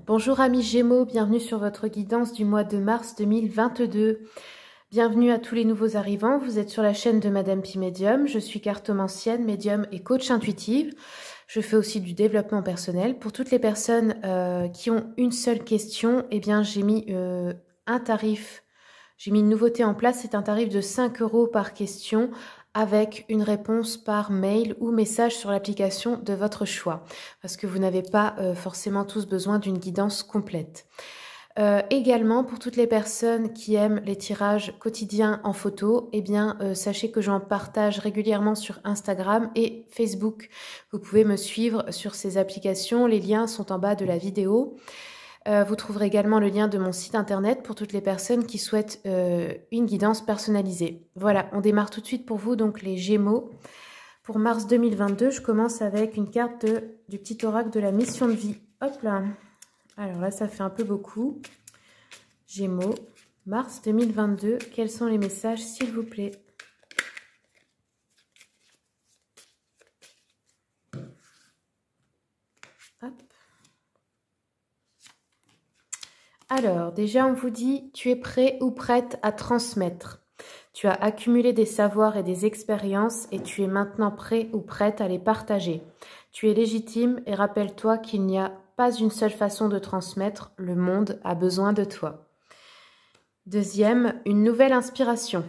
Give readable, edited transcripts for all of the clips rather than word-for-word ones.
Bonjour amis Gémeaux, bienvenue sur votre guidance du mois de mars 2022. Bienvenue à tous les nouveaux arrivants, vous êtes sur la chaîne de Madame Pi Médium. Je suis cartomancienne, médium et coach intuitive. Je fais aussi du développement personnel. Pour toutes les personnes qui ont une seule question, eh bien j'ai mis un tarif, j'ai mis une nouveauté en place, c'est un tarif de 5 € par question avec une réponse par mail ou message sur l'application de votre choix, parce que vous n'avez pas forcément tous besoin d'une guidance complète. Également, pour toutes les personnes qui aiment les tirages quotidiens en photo, eh bien, sachez que j'en partage régulièrement sur Instagram et Facebook. Vous pouvez me suivre sur ces applications, les liens sont en bas de la vidéo. Vous trouverez également le lien de mon site internet pour toutes les personnes qui souhaitent une guidance personnalisée. Voilà, on démarre tout de suite pour vous, donc les Gémeaux. Pour mars 2022, je commence avec une carte du petit oracle de la mission de vie. Hop là. Alors là, ça fait un peu beaucoup. Gémeaux, mars 2022, quels sont les messages, s'il vous plaît? Hop. Alors, déjà, on vous dit, tu es prêt ou prête à transmettre. Tu as accumulé des savoirs et des expériences et tu es maintenant prêt ou prête à les partager. Tu es légitime et rappelle-toi qu'il n'y a pas une seule façon de transmettre, le monde a besoin de toi. Deuxième, une nouvelle inspiration.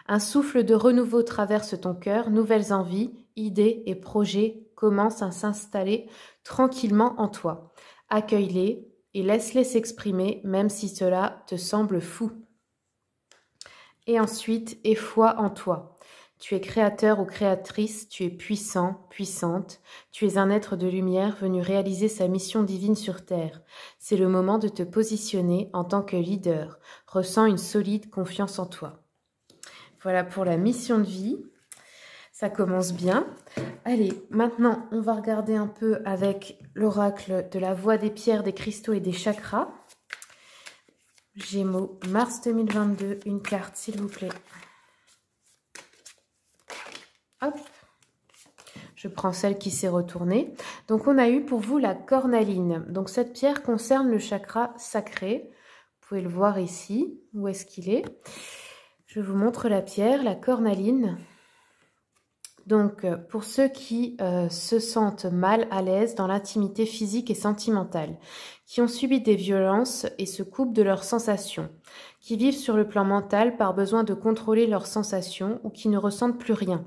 Un souffle de renouveau traverse ton cœur, nouvelles envies, idées et projets commencent à s'installer tranquillement en toi. Accueille-les et laisse-les s'exprimer, même si cela te semble fou. Et ensuite, aie foi en toi. Tu es créateur ou créatrice, tu es puissant, puissante, tu es un être de lumière venu réaliser sa mission divine sur Terre. C'est le moment de te positionner en tant que leader. Ressens une solide confiance en toi. Voilà pour la mission de vie. Ça commence bien. Allez, maintenant, on va regarder un peu avec l'oracle de la voie des pierres, des cristaux et des chakras. Gémeaux, mars 2022, une carte, s'il vous plaît. Hop. Je prends celle qui s'est retournée. Donc, on a eu pour vous la cornaline. Donc, cette pierre concerne le chakra sacré. Vous pouvez le voir ici. Où est-ce qu'il est? Je vous montre la pierre, la cornaline. Donc, pour ceux qui se sentent mal à l'aise dans l'intimité physique et sentimentale, qui ont subi des violences et se coupent de leurs sensations, qui vivent sur le plan mental par besoin de contrôler leurs sensations ou qui ne ressentent plus rien,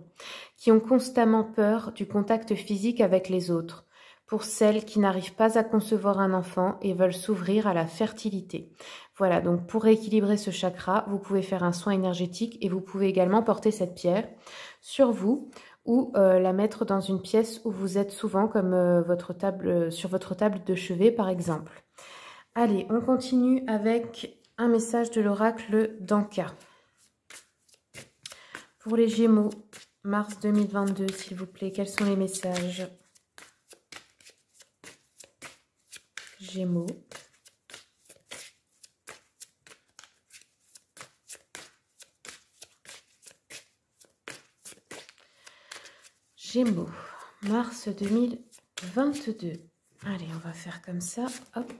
qui ont constamment peur du contact physique avec les autres, pour celles qui n'arrivent pas à concevoir un enfant et veulent s'ouvrir à la fertilité. Voilà, donc pour rééquilibrer ce chakra, vous pouvez faire un soin énergétique et vous pouvez également porter cette pierre sur vous ou la mettre dans une pièce où vous êtes souvent, comme sur votre table de chevet par exemple. Allez, on continue avec un message de l'oracle d'Anka. Pour les Gémeaux, mars 2022, s'il vous plaît, quels sont les messages? Gémeaux. Gémeaux, mars 2022. Allez, on va faire comme ça. Hop.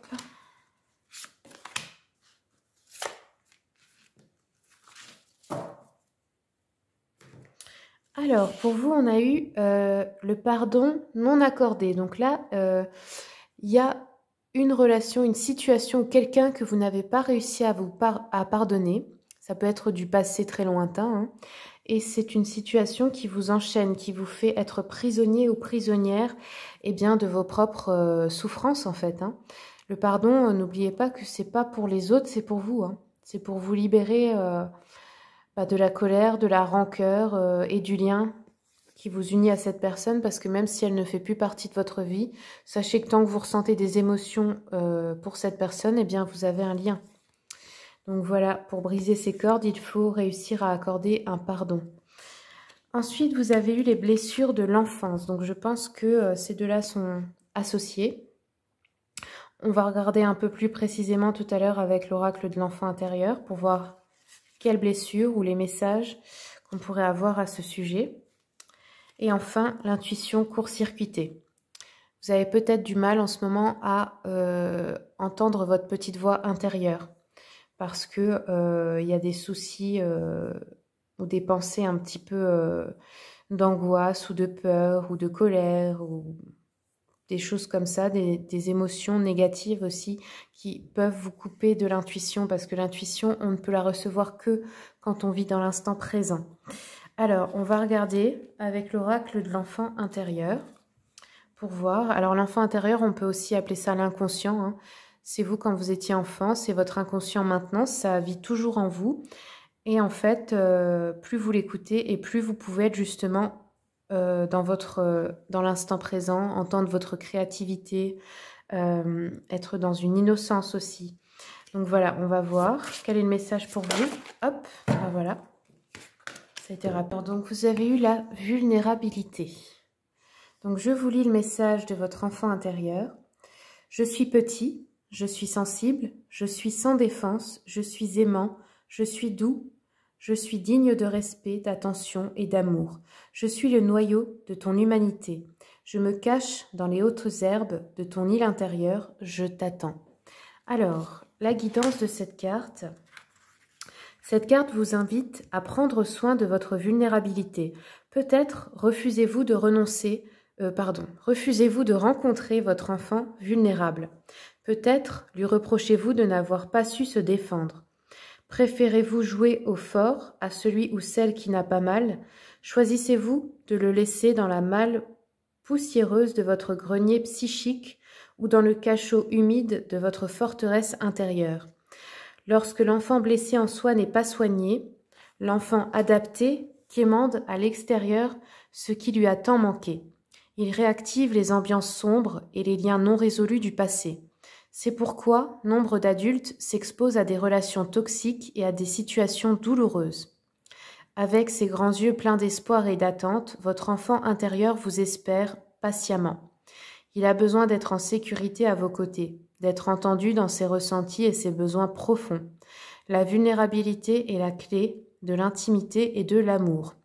Alors, pour vous, on a eu le pardon non accordé. Donc là, il y a une relation, une situation, quelqu'un que vous n'avez pas réussi à pardonner. Ça peut être du passé très lointain, hein. Et c'est une situation qui vous enchaîne, qui vous fait être prisonnier ou prisonnière de vos propres souffrances en fait, hein. Le pardon, n'oubliez pas que c'est pas pour les autres, c'est pour vous, hein. C'est pour vous libérer de la colère, de la rancœur et du lien qui vous unit à cette personne, parce que même si elle ne fait plus partie de votre vie, sachez que tant que vous ressentez des émotions pour cette personne, eh bien vous avez un lien. Donc voilà, pour briser ces cordes, il faut réussir à accorder un pardon. Ensuite, vous avez eu les blessures de l'enfance. Donc je pense que ces deux-là sont associés. On va regarder un peu plus précisément tout à l'heure avec l'oracle de l'enfant intérieur pour voir quelles blessures ou les messages qu'on pourrait avoir à ce sujet. Et enfin, l'intuition court-circuitée. Vous avez peut-être du mal en ce moment à entendre votre petite voix intérieure parce que y a des soucis ou des pensées un petit peu d'angoisse ou de peur ou de colère ou des choses comme ça, des émotions négatives aussi qui peuvent vous couper de l'intuition parce que l'intuition, on ne peut la recevoir que quand on vit dans l'instant présent. Alors, on va regarder avec l'oracle de l'enfant intérieur pour voir. Alors, l'enfant intérieur, on peut aussi appeler ça l'inconscient, hein. C'est vous quand vous étiez enfant, c'est votre inconscient maintenant, ça vit toujours en vous. Et en fait, plus vous l'écoutez et plus vous pouvez être justement dans l'instant présent, entendre votre créativité, être dans une innocence aussi. Donc voilà, on va voir quel est le message pour vous. Hop, ben voilà. Ça a été rapport. Donc vous avez eu la vulnérabilité. Donc je vous lis le message de votre enfant intérieur. Je suis petit, je suis sensible, je suis sans défense, je suis aimant, je suis doux. Je suis digne de respect, d'attention et d'amour. Je suis le noyau de ton humanité. Je me cache dans les hautes herbes de ton île intérieure. Je t'attends. Alors, la guidance de cette carte. Cette carte vous invite à prendre soin de votre vulnérabilité. Peut-être refusez-vous de refusez-vous de rencontrer votre enfant vulnérable. Peut-être lui reprochez-vous de n'avoir pas su se défendre. Préférez-vous jouer au fort à celui ou celle qui n'a pas mal? Choisissez-vous de le laisser dans la malle poussiéreuse de votre grenier psychique ou dans le cachot humide de votre forteresse intérieure? Lorsque l'enfant blessé en soi n'est pas soigné, l'enfant adapté quémande à l'extérieur ce qui lui a tant manqué. Il réactive les ambiances sombres et les liens non résolus du passé. C'est pourquoi nombre d'adultes s'exposent à des relations toxiques et à des situations douloureuses. Avec ses grands yeux pleins d'espoir et d'attente, votre enfant intérieur vous espère patiemment. Il a besoin d'être en sécurité à vos côtés, d'être entendu dans ses ressentis et ses besoins profonds. La vulnérabilité est la clé de l'intimité et de l'amour.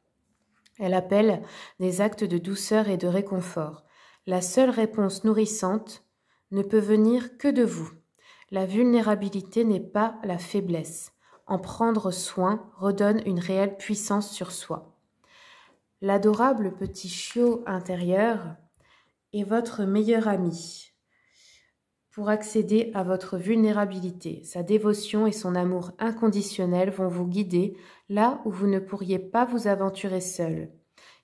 Elle appelle des actes de douceur et de réconfort. La seule réponse nourrissante ne peut venir que de vous. La vulnérabilité n'est pas la faiblesse. En prendre soin redonne une réelle puissance sur soi. L'adorable petit chiot intérieur est votre meilleur ami pour accéder à votre vulnérabilité. Sa dévotion et son amour inconditionnel vont vous guider là où vous ne pourriez pas vous aventurer seul.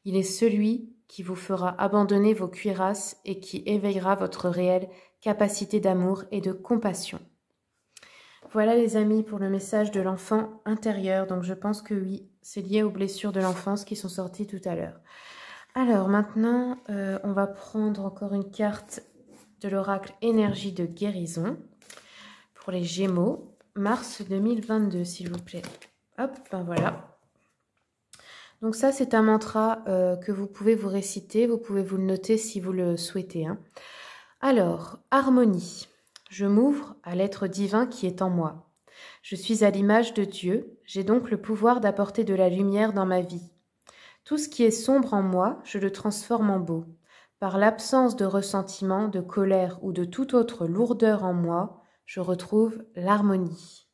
Il est celui qui vous fera abandonner vos cuirasses et qui éveillera votre réelle capacité d'amour et de compassion. Voilà les amis pour le message de l'enfant intérieur. Donc je pense que oui, c'est lié aux blessures de l'enfance qui sont sorties tout à l'heure. Alors maintenant, on va prendre encore une carte de l'oracle énergie de guérison pour les Gémeaux, mars 2022 s'il vous plaît. Hop, ben voilà. Donc ça c'est un mantra que vous pouvez vous réciter, vous pouvez vous le noter si vous le souhaitez, hein. Alors, harmonie. Je m'ouvre à l'être divin qui est en moi. Je suis à l'image de Dieu, j'ai donc le pouvoir d'apporter de la lumière dans ma vie. Tout ce qui est sombre en moi, je le transforme en beau. Par l'absence de ressentiment, de colère ou de toute autre lourdeur en moi, je retrouve l'harmonie.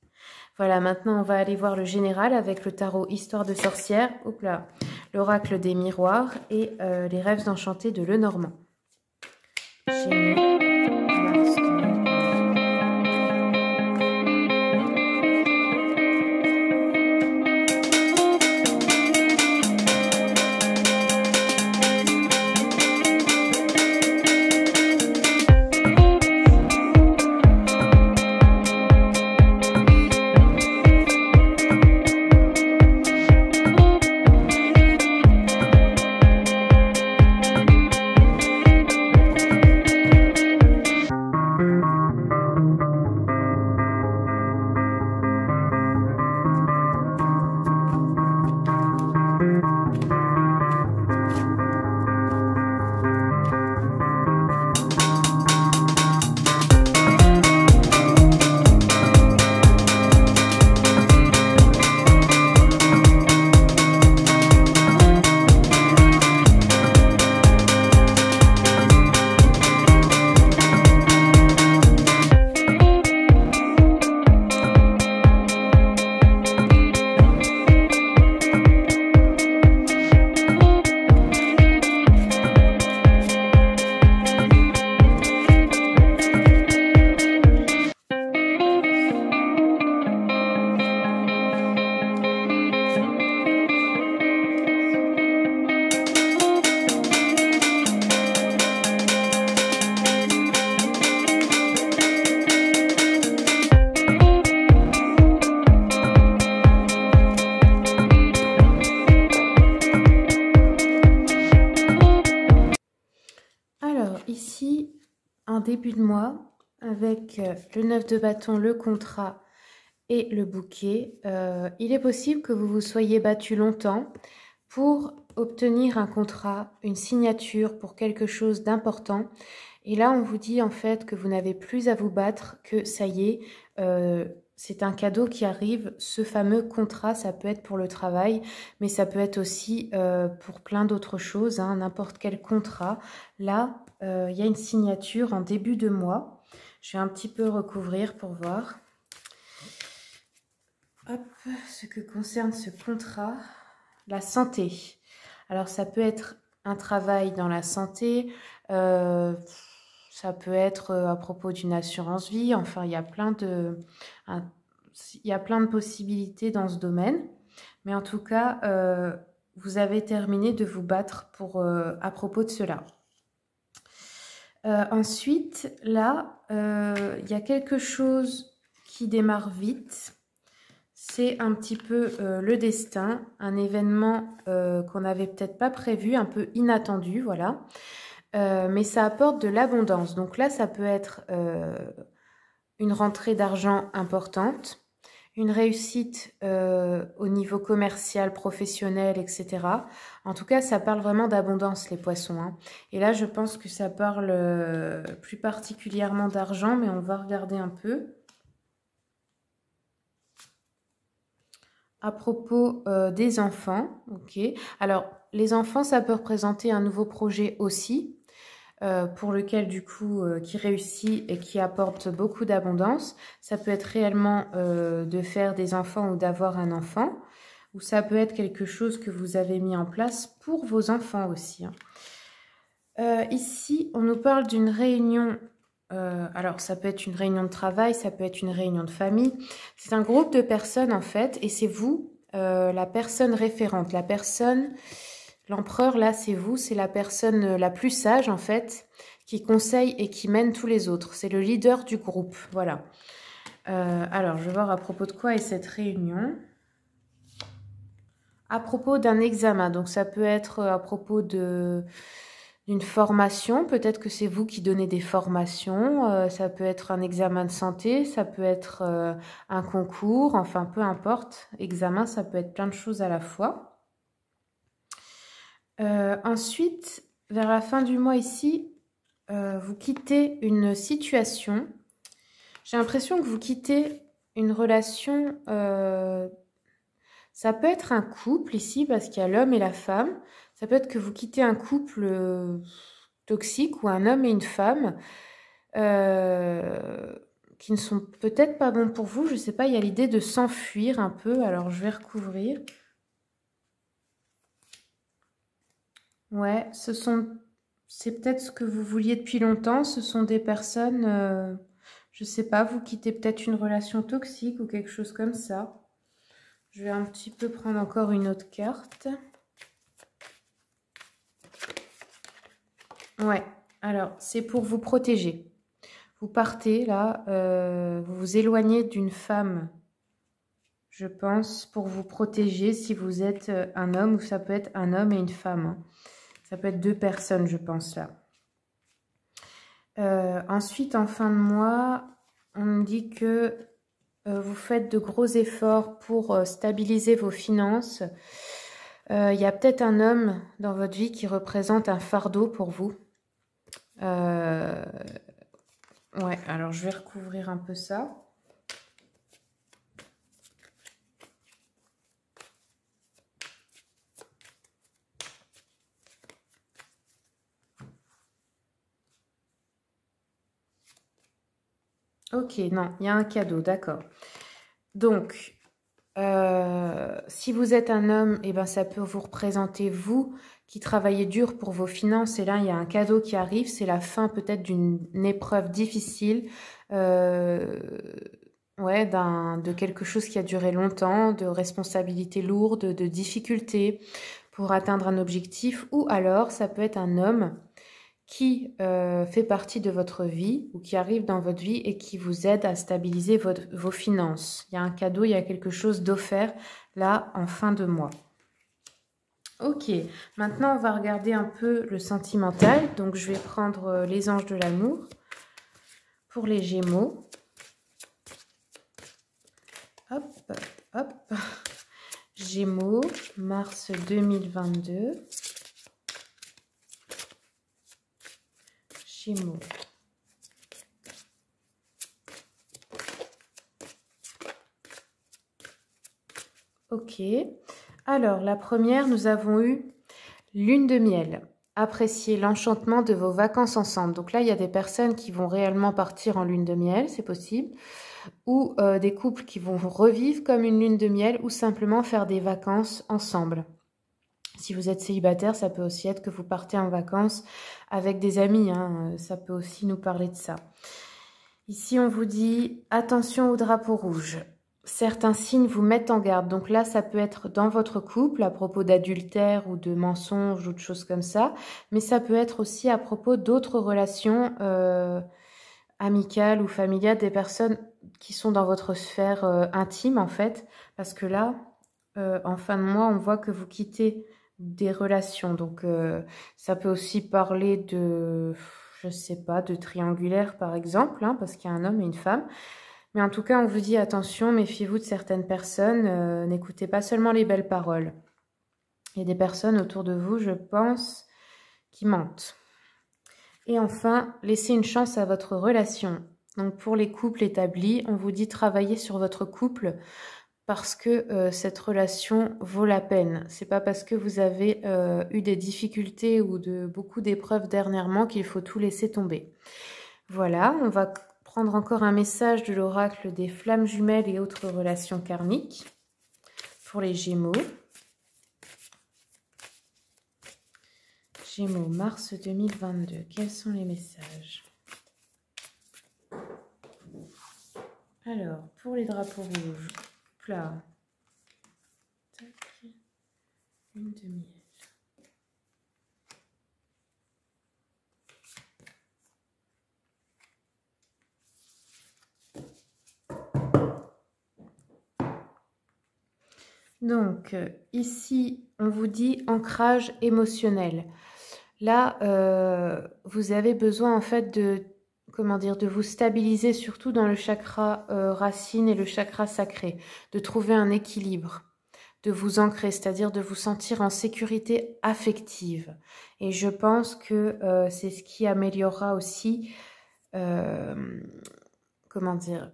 Voilà, maintenant on va aller voir le général avec le tarot Histoire de sorcière, l'oracle des miroirs et les rêves enchantés de Lenormand. Gémeaux, mars 2022. début de mois, avec le 9 de bâton, le contrat et le bouquet, il est possible que vous vous soyez battu longtemps pour obtenir un contrat, une signature pour quelque chose d'important. Et là, on vous dit en fait que vous n'avez plus à vous battre, que ça y est, c'est un cadeau qui arrive. Ce fameux contrat, ça peut être pour le travail, mais ça peut être aussi pour plein d'autres choses, hein, n'importe quel contrat. Là, il y a une signature en début de mois. Je vais un petit peu recouvrir pour voir. Hop, ce que concerne ce contrat, la santé. Alors, ça peut être un travail dans la santé, ça peut être à propos d'une assurance vie. Enfin, il y a plein de possibilités dans ce domaine. Mais en tout cas, vous avez terminé de vous battre à propos de cela. Ensuite, là, il y a quelque chose qui démarre vite. C'est un petit peu le destin, un événement qu'on n'avait peut-être pas prévu, un peu inattendu, voilà. Mais ça apporte de l'abondance. Donc là, ça peut être une rentrée d'argent importante, une réussite au niveau commercial, professionnel, etc. En tout cas, ça parle vraiment d'abondance, les poissons, hein. Et là, je pense que ça parle plus particulièrement d'argent, mais on va regarder un peu. À propos des enfants, ok. Alors, les enfants, ça peut représenter un nouveau projet aussi, pour lequel, du coup, qui réussit et qui apporte beaucoup d'abondance. Ça peut être réellement de faire des enfants ou d'avoir un enfant, ou ça peut être quelque chose que vous avez mis en place pour vos enfants aussi, hein. Ici, on nous parle d'une réunion. Alors, ça peut être une réunion de travail, ça peut être une réunion de famille. C'est un groupe de personnes, en fait, et c'est vous, la personne référente. L'empereur, là, c'est vous, c'est la personne la plus sage, en fait, qui conseille et qui mène tous les autres. C'est le leader du groupe, voilà. Alors, je vais voir à propos de quoi est cette réunion. À propos d'un examen, donc ça peut être à propos d'une formation, peut-être que c'est vous qui donnez des formations, ça peut être un examen de santé, ça peut être un concours, enfin peu importe, examen, ça peut être plein de choses à la fois. Ensuite, vers la fin du mois ici, vous quittez une situation. J'ai l'impression que vous quittez une relation, ça peut être un couple ici, parce qu'il y a l'homme et la femme. Ça peut être que vous quittez un couple toxique ou un homme et une femme qui ne sont peut-être pas bons pour vous. Je ne sais pas, il y a l'idée de s'enfuir un peu. Alors, je vais recouvrir. Ouais, c'est peut-être ce que vous vouliez depuis longtemps. Ce sont des personnes, je ne sais pas, vous quittez peut-être une relation toxique ou quelque chose comme ça. Je vais un petit peu prendre encore une autre carte. Ouais, alors c'est pour vous protéger. Vous partez là, vous vous éloignez d'une femme, je pense, pour vous protéger si vous êtes un homme, ou ça peut être un homme et une femme, hein. Ça peut être deux personnes, je pense, là. Ensuite, en fin de mois, on me dit que vous faites de gros efforts pour stabiliser vos finances. Il y a peut-être un homme dans votre vie qui représente un fardeau pour vous. Ouais, alors je vais recouvrir un peu ça. Ok, non, il y a un cadeau, d'accord. Donc, si vous êtes un homme, eh ben, ça peut vous représenter vous qui travaillez dur pour vos finances. Et là, il y a un cadeau qui arrive. C'est la fin peut-être d'une épreuve difficile. Ouais, de quelque chose qui a duré longtemps, de responsabilités lourdes, de difficultés pour atteindre un objectif. Ou alors, ça peut être un homme qui fait partie de votre vie ou qui arrive dans votre vie et qui vous aide à stabiliser vos finances. Il y a un cadeau, il y a quelque chose d'offert là en fin de mois. Ok, maintenant on va regarder un peu le sentimental. Donc je vais prendre les anges de l'amour. Pour les Gémeaux, hop, hop, Gémeaux, mars 2022, Gémeaux. Ok, alors la première, nous avons eu lune de miel. Appréciez l'enchantement de vos vacances ensemble. Donc là, il y a des personnes qui vont réellement partir en lune de miel, c'est possible. Ou des couples qui vont revivre comme une lune de miel ou simplement faire des vacances ensemble. Si vous êtes célibataire, ça peut aussi être que vous partez en vacances avec des amis. Hein. Ça peut aussi nous parler de ça. Ici, on vous dit attention au drapeau rouge. Certains signes vous mettent en garde. Donc là, ça peut être dans votre couple à propos d'adultère ou de mensonges ou de choses comme ça. Mais ça peut être aussi à propos d'autres relations amicales ou familiales, des personnes qui sont dans votre sphère intime en fait. Parce que là, en fin de mois, on voit que vous quittez des relations. Donc ça peut aussi parler de, je sais pas, de triangulaire par exemple, hein, parce qu'il y a un homme et une femme. Mais en tout cas, on vous dit attention, méfiez-vous de certaines personnes, n'écoutez pas seulement les belles paroles. Il y a des personnes autour de vous, je pense, qui mentent. Et enfin, laissez une chance à votre relation. Donc pour les couples établis, on vous dit travailler sur votre couple parce que cette relation vaut la peine. C'est pas parce que vous avez eu des difficultés ou beaucoup d'épreuves dernièrement qu'il faut tout laisser tomber. Voilà, on va prendre encore un message de l'oracle des flammes jumelles et autres relations karmiques pour les Gémeaux. Gémeaux, mars 2022. Quels sont les messages? Alors, pour les drapeaux rouges, là, tac, une de miel. Donc, ici, on vous dit ancrage émotionnel. Là, vous avez besoin en fait de, comment dire, de vous stabiliser surtout dans le chakra racine et le chakra sacré, de trouver un équilibre, de vous ancrer, c'est-à-dire de vous sentir en sécurité affective. Et je pense que c'est ce qui améliorera aussi, comment dire,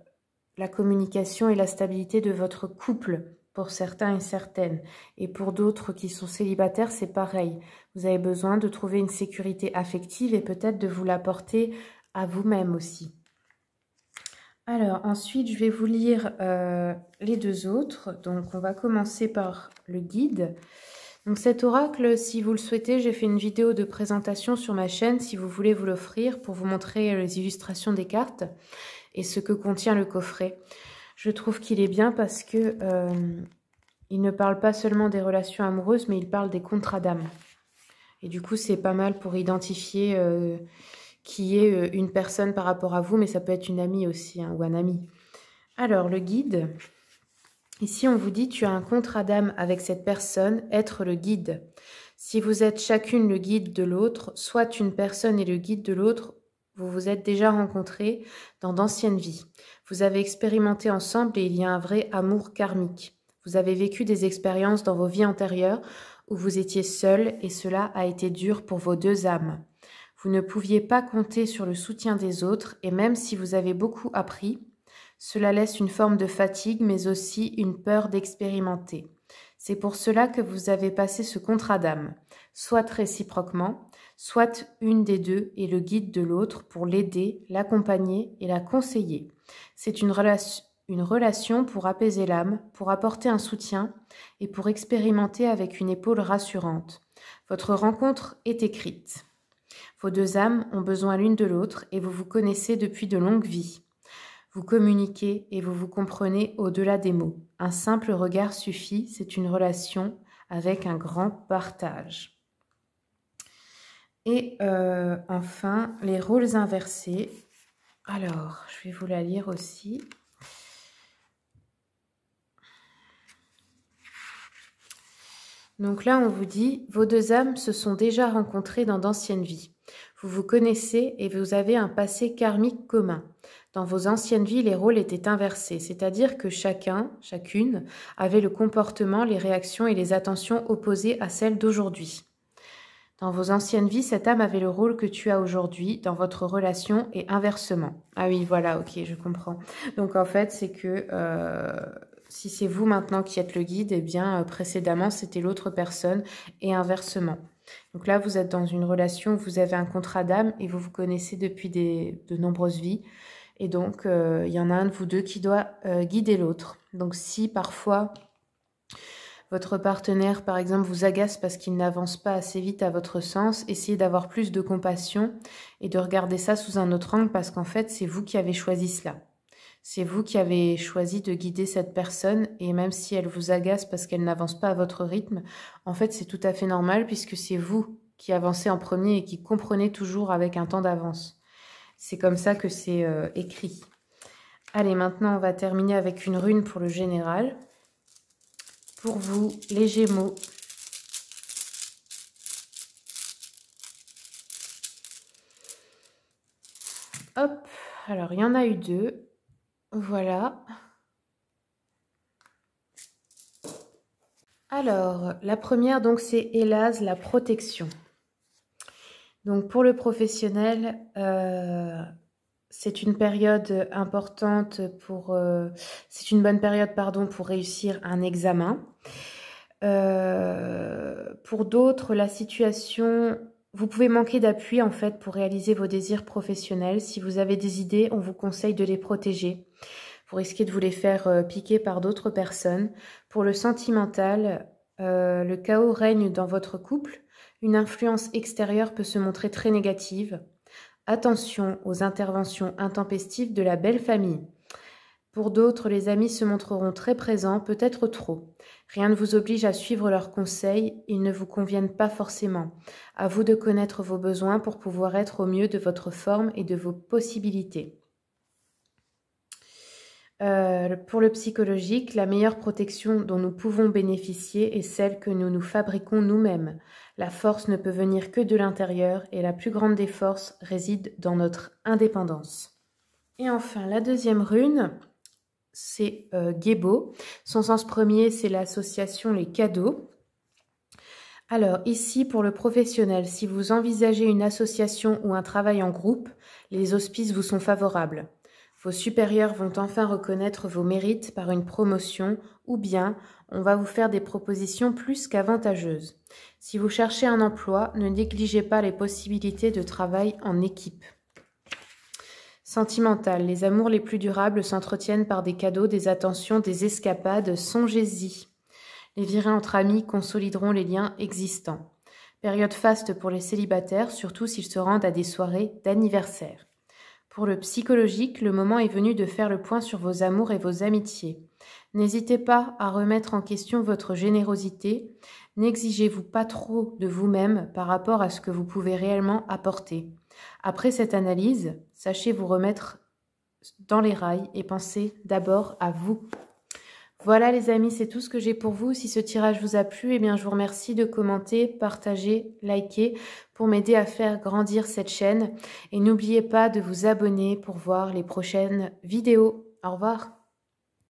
la communication et la stabilité de votre couple pour certains et certaines. Et pour d'autres qui sont célibataires, c'est pareil. Vous avez besoin de trouver une sécurité affective et peut-être de vous l'apporter à vous-même aussi. Alors, ensuite, je vais vous lire les deux autres. Donc, on va commencer par le guide. Donc, cet oracle, si vous le souhaitez, j'ai fait une vidéo de présentation sur ma chaîne, si vous voulez vous l'offrir, pour vous montrer les illustrations des cartes et ce que contient le coffret. Je trouve qu'il est bien parce que il ne parle pas seulement des relations amoureuses, mais il parle des contrats d'âme. Et du coup, c'est pas mal pour identifier qui est une personne par rapport à vous, mais ça peut être une amie aussi, hein, ou un ami. Alors, le guide, ici on vous dit, tu as un contrat d'âme avec cette personne, être le guide. Si vous êtes chacune le guide de l'autre, soit une personne est le guide de l'autre, vous vous êtes déjà rencontrés dans d'anciennes vies. Vous avez expérimenté ensemble et il y a un vrai amour karmique. Vous avez vécu des expériences dans vos vies antérieures où vous étiez seul et cela a été dur pour vos deux âmes. Vous ne pouviez pas compter sur le soutien des autres et même si vous avez beaucoup appris, cela laisse une forme de fatigue mais aussi une peur d'expérimenter. C'est pour cela que vous avez passé ce contrat d'âme, soit réciproquement, soit une des deux est le guide de l'autre pour l'aider, l'accompagner et la conseiller. C'est une relation pour apaiser l'âme, pour apporter un soutien et pour expérimenter avec une épaule rassurante. Votre rencontre est écrite. Vos deux âmes ont besoin l'une de l'autre et vous vous connaissez depuis de longues vies. Vous communiquez et vous vous comprenez au-delà des mots. Un simple regard suffit, c'est une relation avec un grand partage. Et enfin, les rôles inversés. Alors, je vais vous la lire aussi. Donc là, on vous dit, vos deux âmes se sont déjà rencontrées dans d'anciennes vies. Vous vous connaissez et vous avez un passé karmique commun. Dans vos anciennes vies, les rôles étaient inversés, c'est-à-dire que chacun, chacune, avait le comportement, les réactions et les attentions opposées à celles d'aujourd'hui. Dans vos anciennes vies, cette âme avait le rôle que tu as aujourd'hui dans votre relation et inversement. Ah oui, voilà, ok, je comprends. Donc en fait, c'est que si c'est vous maintenant qui êtes le guide, eh bien précédemment, c'était l'autre personne et inversement. Donc là, vous êtes dans une relation où vous avez un contrat d'âme et vous vous connaissez depuis de nombreuses vies. Et donc, il y en a un de vous deux qui doit guider l'autre. Donc si parfois votre partenaire, par exemple, vous agace parce qu'il n'avance pas assez vite à votre sens, essayez d'avoir plus de compassion et de regarder ça sous un autre angle parce qu'en fait, c'est vous qui avez choisi cela. C'est vous qui avez choisi de guider cette personne et même si elle vous agace parce qu'elle n'avance pas à votre rythme, en fait, c'est tout à fait normal puisque c'est vous qui avancez en premier et qui comprenez toujours avec un temps d'avance. C'est comme ça que c'est écrit. Allez, maintenant, on va terminer avec une rune pour le général. Pour vous, les Gémeaux. Hop, alors il y en a eu deux. Voilà. Alors, la première, donc, c'est hélas la protection. Donc, pour le professionnel, c'est une période importante pour... c'est une bonne période, pardon, pour réussir un examen. Pour d'autres, la situation... Vous pouvez manquer d'appui, en fait, pour réaliser vos désirs professionnels. Si vous avez des idées, on vous conseille de les protéger. Vous risquez de vous les faire piquer par d'autres personnes. Pour le sentimental, le chaos règne dans votre couple. Une influence extérieure peut se montrer très négative. Attention aux interventions intempestives de la belle famille. Pour d'autres, les amis se montreront très présents, peut-être trop. Rien ne vous oblige à suivre leurs conseils, ils ne vous conviennent pas forcément. À vous de connaître vos besoins pour pouvoir être au mieux de votre forme et de vos possibilités. Pour le psychologique, la meilleure protection dont nous pouvons bénéficier est celle que nous nous fabriquons nous-mêmes. La force ne peut venir que de l'intérieur et la plus grande des forces réside dans notre indépendance. Et enfin, la deuxième rune, c'est Gébo. Son sens premier, c'est l'association, les cadeaux. Alors ici, pour le professionnel, si vous envisagez une association ou un travail en groupe, les auspices vous sont favorables. Vos supérieurs vont enfin reconnaître vos mérites par une promotion ou bien on va vous faire des propositions plus qu'avantageuses. Si vous cherchez un emploi, ne négligez pas les possibilités de travail en équipe. Sentimental, les amours les plus durables s'entretiennent par des cadeaux, des attentions, des escapades, songez-y. Les virées entre amis consolideront les liens existants. Période faste pour les célibataires, surtout s'ils se rendent à des soirées d'anniversaire. Pour le psychologique, le moment est venu de faire le point sur vos amours et vos amitiés. N'hésitez pas à remettre en question votre générosité. N'exigez-vous pas trop de vous-même par rapport à ce que vous pouvez réellement apporter. Après cette analyse, sachez vous remettre dans les rails et pensez d'abord à vous. Voilà les amis, c'est tout ce que j'ai pour vous. Si ce tirage vous a plu, eh bien, je vous remercie de commenter, partager, liker pour m'aider à faire grandir cette chaîne. Et n'oubliez pas de vous abonner pour voir les prochaines vidéos. Au revoir.